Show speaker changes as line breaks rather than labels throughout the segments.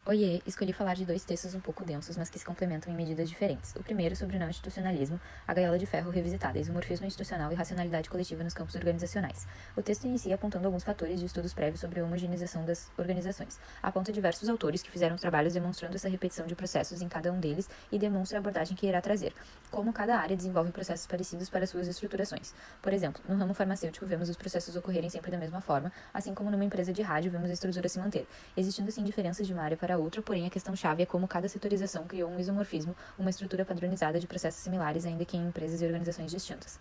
Oiê, escolhi falar de dois textos um pouco densos, mas que se complementam em medidas diferentes. O primeiro sobre o não institucionalismo, a gaiola de ferro revisitada, isomorfismo institucional e racionalidade coletiva nos campos organizacionais. O texto inicia apontando alguns fatores de estudos prévios sobre a homogeneização das organizações. Aponta diversos autores que fizeram trabalhos demonstrando essa repetição de processos em cada um deles e demonstra a abordagem que irá trazer, como cada área desenvolve processos parecidos para suas estruturações. Por exemplo, no ramo farmacêutico vemos os processos ocorrerem sempre da mesma forma, assim como numa empresa de rádio vemos a estrutura se manter, existindo assim diferenças de uma área para outra, porém a questão-chave é como cada setorização criou um isomorfismo, uma estrutura padronizada de processos similares, ainda que em empresas e organizações distintas.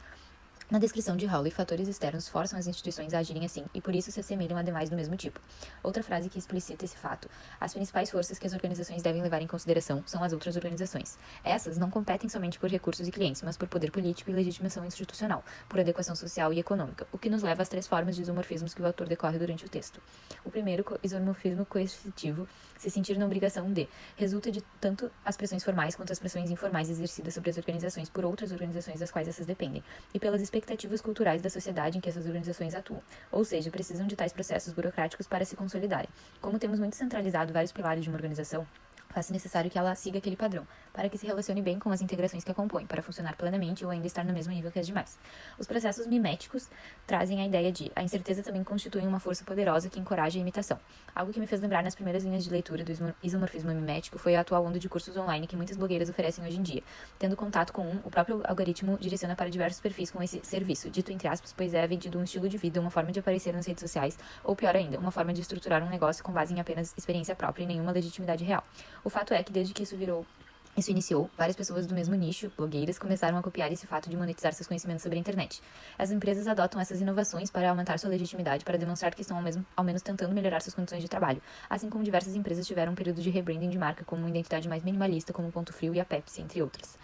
Na descrição de Howley, fatores externos forçam as instituições a agirem assim, e por isso se assemelham a demais do mesmo tipo. Outra frase que explicita esse fato: as principais forças que as organizações devem levar em consideração são as outras organizações. Essas não competem somente por recursos e clientes, mas por poder político e legitimação institucional, por adequação social e econômica, o que nos leva às três formas de isomorfismos que o autor decorre durante o texto. O primeiro, isomorfismo coercitivo, se sentir na obrigação de, resulta de tanto as pressões formais quanto as pressões informais exercidas sobre as organizações por outras organizações das quais essas dependem, e pelas expectativas culturais da sociedade em que essas organizações atuam, ou seja, precisam de tais processos burocráticos para se consolidarem. Como temos muito centralizado vários pilares de uma organização, faz-se necessário que ela siga aquele padrão, para que se relacione bem com as integrações que a compõem, para funcionar plenamente ou ainda estar no mesmo nível que as demais. Os processos miméticos trazem a ideia de a incerteza também constitui uma força poderosa que encoraja a imitação. Algo que me fez lembrar nas primeiras linhas de leitura do isomorfismo mimético foi a atual onda de cursos online que muitas blogueiras oferecem hoje em dia. Tendo contato com o próprio algoritmo direciona para diversos perfis com esse serviço, dito entre aspas, pois é vendido um estilo de vida, uma forma de aparecer nas redes sociais, ou pior ainda, uma forma de estruturar um negócio com base em apenas experiência própria e nenhuma legitimidade real. O fato é que desde que isso iniciou, várias pessoas do mesmo nicho, blogueiras, começaram a copiar esse fato de monetizar seus conhecimentos sobre a internet. As empresas adotam essas inovações para aumentar sua legitimidade, para demonstrar que estão ao menos tentando melhorar suas condições de trabalho, assim como diversas empresas tiveram um período de rebranding de marca com uma identidade mais minimalista, como o Ponto Frio e a Pepsi, entre outras.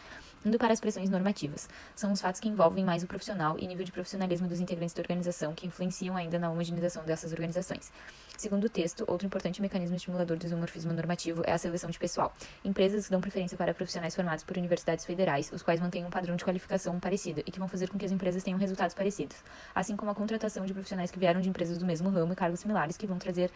Indo para as pressões normativas, são os fatos que envolvem mais o profissional e nível de profissionalismo dos integrantes da organização que influenciam ainda na homogeneização dessas organizações. Segundo o texto, outro importante mecanismo estimulador do isomorfismo normativo é a seleção de pessoal. Empresas dão preferência para profissionais formados por universidades federais, os quais mantêm um padrão de qualificação parecido e que vão fazer com que as empresas tenham resultados parecidos, assim como a contratação de profissionais que vieram de empresas do mesmo ramo e cargos similares que vão trazer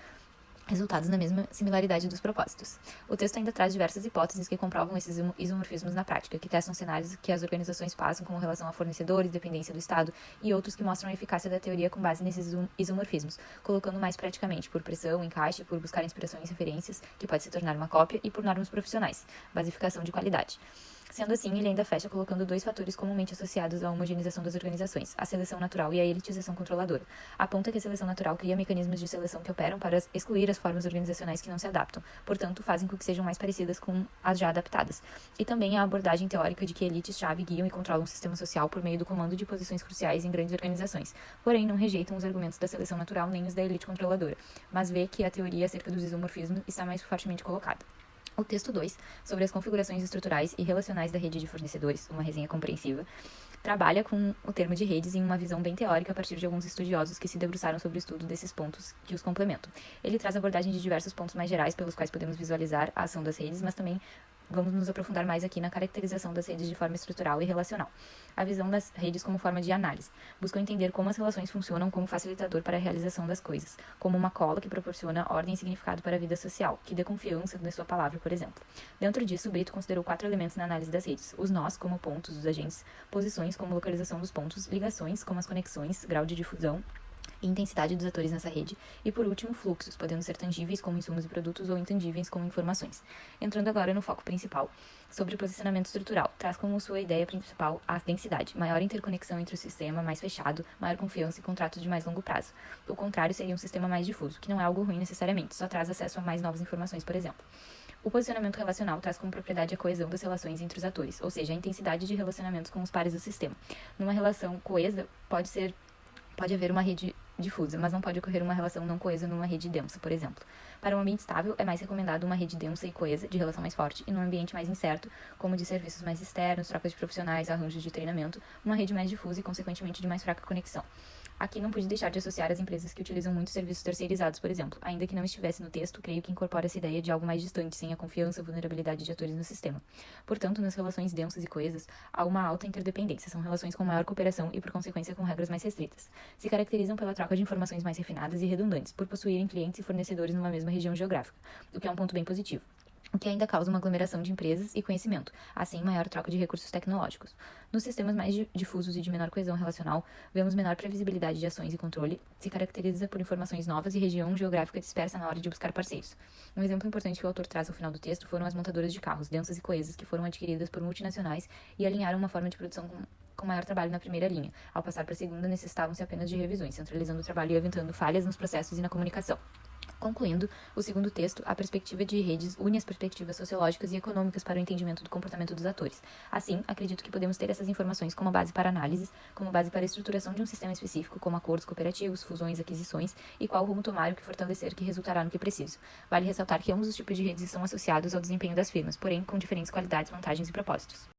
resultados na mesma similaridade dos propósitos. O texto ainda traz diversas hipóteses que comprovam esses isomorfismos na prática, que testam cenários que as organizações passam com relação a fornecedores, dependência do Estado, e outros que mostram a eficácia da teoria com base nesses isomorfismos, colocando mais praticamente por pressão, encaixe, por buscar inspiração em referências, que pode se tornar uma cópia, e por normas profissionais, basificação de qualidade. Sendo assim, ele ainda fecha colocando dois fatores comumente associados à homogeneização das organizações, a seleção natural e a elitização controladora. Aponta que a seleção natural cria mecanismos de seleção que operam para excluir as formas organizacionais que não se adaptam, portanto, fazem com que sejam mais parecidas com as já adaptadas. E também a abordagem teórica de que elites-chave guiam e controlam o sistema social por meio do comando de posições cruciais em grandes organizações, porém não rejeitam os argumentos da seleção natural nem os da elite controladora, mas vê que a teoria acerca dos isomorfismos está mais fortemente colocada. O texto 2, sobre as configurações estruturais e relacionais da rede de fornecedores, uma resenha compreensiva, trabalha com o termo de redes em uma visão bem teórica a partir de alguns estudiosos que se debruçaram sobre o estudo desses pontos que os complementam. Ele traz abordagem de diversos pontos mais gerais pelos quais podemos visualizar a ação das redes, mas também vamos nos aprofundar mais aqui na caracterização das redes de forma estrutural e relacional. A visão das redes como forma de análise. Buscam entender como as relações funcionam como facilitador para a realização das coisas, como uma cola que proporciona ordem e significado para a vida social, que dê confiança na sua palavra, por exemplo. Dentro disso, Brito considerou 4 elementos na análise das redes: os nós, como pontos dos agentes, posições, como localização dos pontos, ligações, como as conexões, grau de difusão e intensidade dos atores nessa rede, e por último, fluxos, podendo ser tangíveis como insumos e produtos ou intangíveis como informações. Entrando agora no foco principal, sobre o posicionamento estrutural, traz como sua ideia principal a densidade, maior interconexão entre o sistema mais fechado, maior confiança e contratos de mais longo prazo. O contrário seria um sistema mais difuso, que não é algo ruim necessariamente, só traz acesso a mais novas informações, por exemplo. O posicionamento relacional traz como propriedade a coesão das relações entre os atores, ou seja, a intensidade de relacionamentos com os pares do sistema. Numa relação coesa, pode haver uma rede difusa, mas não pode ocorrer uma relação não coesa numa rede densa, por exemplo. Para um ambiente estável, é mais recomendado uma rede densa e coesa, de relação mais forte, e num ambiente mais incerto, como de serviços mais externos, trocas de profissionais, arranjos de treinamento, uma rede mais difusa e, consequentemente, de mais fraca conexão. Aqui não pude deixar de associar as empresas que utilizam muitos serviços terceirizados, por exemplo. Ainda que não estivesse no texto, creio que incorpora essa ideia de algo mais distante, sem a confiança e vulnerabilidade de atores no sistema. Portanto, nas relações densas e coesas, há uma alta interdependência. São relações com maior cooperação e, por consequência, com regras mais restritas. Se caracterizam pela troca de informações mais refinadas e redundantes, por possuírem clientes e fornecedores numa mesma região geográfica, o que é um ponto bem positivo, o que ainda causa uma aglomeração de empresas e conhecimento, assim maior troca de recursos tecnológicos. Nos sistemas mais difusos e de menor coesão relacional, vemos menor previsibilidade de ações e controle, se caracteriza por informações novas e região geográfica dispersa na hora de buscar parceiros. Um exemplo importante que o autor traz ao final do texto foram as montadoras de carros, densas e coesas, que foram adquiridas por multinacionais e alinharam uma forma de produção com maior trabalho na primeira linha. Ao passar para a segunda, necessitavam-se apenas de revisões, centralizando o trabalho e evitando falhas nos processos e na comunicação. Concluindo, o segundo texto, a perspectiva de redes une as perspectivas sociológicas e econômicas para o entendimento do comportamento dos atores. Assim, acredito que podemos ter essas informações como base para análises, como base para a estruturação de um sistema específico, como acordos cooperativos, fusões, aquisições, e qual rumo tomar e o que fortalecer que resultará no que preciso. Vale ressaltar que ambos os tipos de redes estão associados ao desempenho das firmas, porém com diferentes qualidades, vantagens e propósitos.